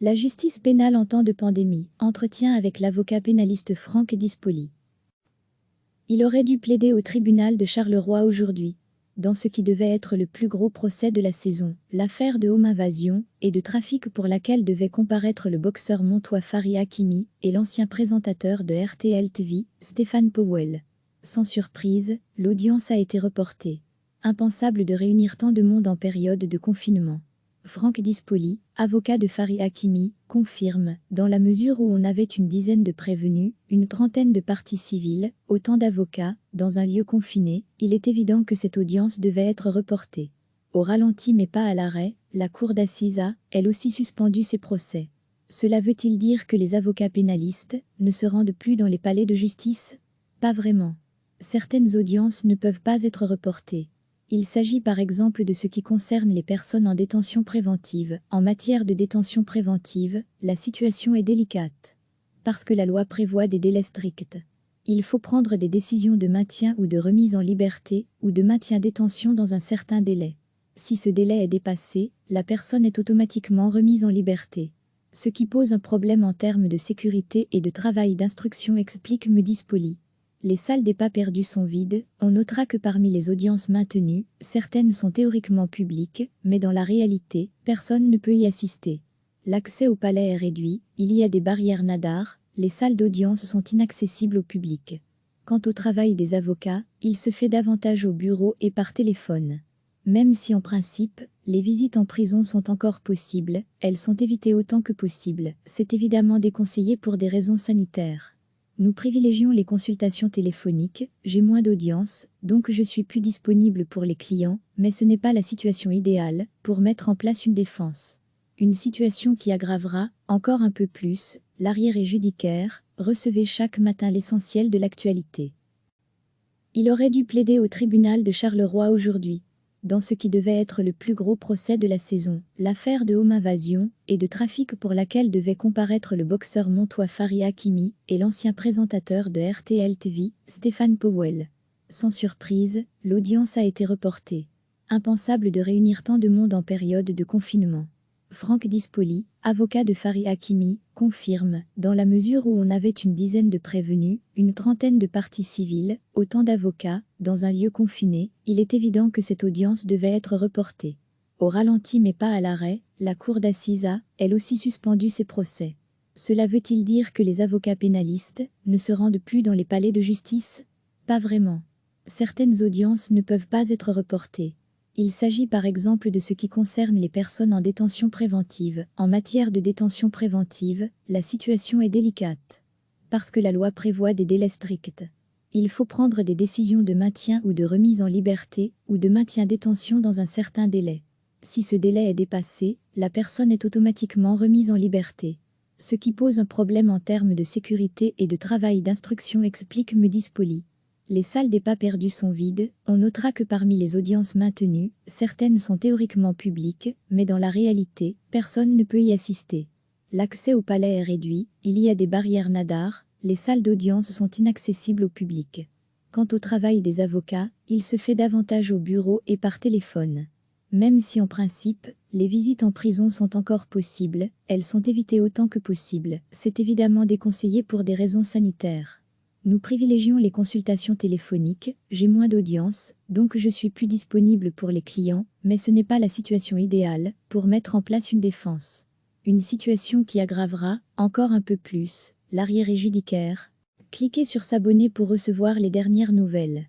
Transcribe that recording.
La justice pénale en temps de pandémie. Entretien avec l'avocat pénaliste Franck Dispoli. Il aurait dû plaider au tribunal de Charleroi aujourd'hui, dans ce qui devait être le plus gros procès de la saison, l'affaire de home invasion et de trafic pour laquelle devait comparaître le boxeur montois Fari Hakimi et l'ancien présentateur de RTL TV, Stéphane Powell. Sans surprise, l'audience a été reportée. Impensable de réunir tant de monde en période de confinement. Franck Dispoli, avocat de Fari Hakimi, confirme, dans la mesure où on avait une dizaine de prévenus, une trentaine de parties civiles, autant d'avocats, dans un lieu confiné, il est évident que cette audience devait être reportée. Au ralenti mais pas à l'arrêt, la cour d'assises a, elle aussi, suspendu ses procès. Cela veut-il dire que les avocats pénalistes ne se rendent plus dans les palais de justice? Pas vraiment. Certaines audiences ne peuvent pas être reportées. Il s'agit par exemple de ce qui concerne les personnes en détention préventive. En matière de détention préventive, la situation est délicate. Parce que la loi prévoit des délais stricts. Il faut prendre des décisions de maintien ou de remise en liberté, ou de maintien-détention dans un certain délai. Si ce délai est dépassé, la personne est automatiquement remise en liberté. Ce qui pose un problème en termes de sécurité et de travail d'instruction, explique Dispoli. Les salles des pas perdus sont vides, on notera que parmi les audiences maintenues, certaines sont théoriquement publiques, mais dans la réalité, personne ne peut y assister. L'accès au palais est réduit, il y a des barrières nadars, les salles d'audience sont inaccessibles au public. Quant au travail des avocats, il se fait davantage au bureau et par téléphone. Même si en principe, les visites en prison sont encore possibles, elles sont évitées autant que possible, c'est évidemment déconseillé pour des raisons sanitaires. Nous privilégions les consultations téléphoniques, j'ai moins d'audience, donc je suis plus disponible pour les clients, mais ce n'est pas la situation idéale pour mettre en place une défense. Une situation qui aggravera, encore un peu plus, l'arriéré judiciaire, recevez chaque matin l'essentiel de l'actualité. Il aurait dû plaider au tribunal de Charleroi aujourd'hui, dans ce qui devait être le plus gros procès de la saison, l'affaire de home invasion et de trafic pour laquelle devait comparaître le boxeur montois Fari Hakimi et l'ancien présentateur de RTL TV, Stéphane Powell. Sans surprise, l'audience a été reportée. Impensable de réunir tant de monde en période de confinement. Franck Dispoli, avocat de Fari Hakimi, confirme, dans la mesure où on avait une dizaine de prévenus, une trentaine de parties civiles, autant d'avocats, dans un lieu confiné, il est évident que cette audience devait être reportée. Au ralenti mais pas à l'arrêt, la cour d'assises a, elle aussi, suspendu ses procès. Cela veut-il dire que les avocats pénalistes ne se rendent plus dans les palais de justice? Pas vraiment. Certaines audiences ne peuvent pas être reportées. Il s'agit par exemple de ce qui concerne les personnes en détention préventive. En matière de détention préventive, la situation est délicate. Parce que la loi prévoit des délais stricts. Il faut prendre des décisions de maintien ou de remise en liberté, ou de maintien-détention dans un certain délai. Si ce délai est dépassé, la personne est automatiquement remise en liberté. Ce qui pose un problème en termes de sécurité et de travail d'instruction, explique Dispoli. Les salles des pas perdus sont vides, on notera que parmi les audiences maintenues, certaines sont théoriquement publiques, mais dans la réalité, personne ne peut y assister. L'accès au palais est réduit, il y a des barrières nadars, les salles d'audience sont inaccessibles au public. Quant au travail des avocats, il se fait davantage au bureau et par téléphone. Même si en principe, les visites en prison sont encore possibles, elles sont évitées autant que possible, c'est évidemment déconseillé pour des raisons sanitaires. Nous privilégions les consultations téléphoniques, j'ai moins d'audience, donc je suis plus disponible pour les clients, mais ce n'est pas la situation idéale pour mettre en place une défense. Une situation qui aggravera, encore un peu plus, l'arriéré judiciaire. Cliquez sur s'abonner pour recevoir les dernières nouvelles.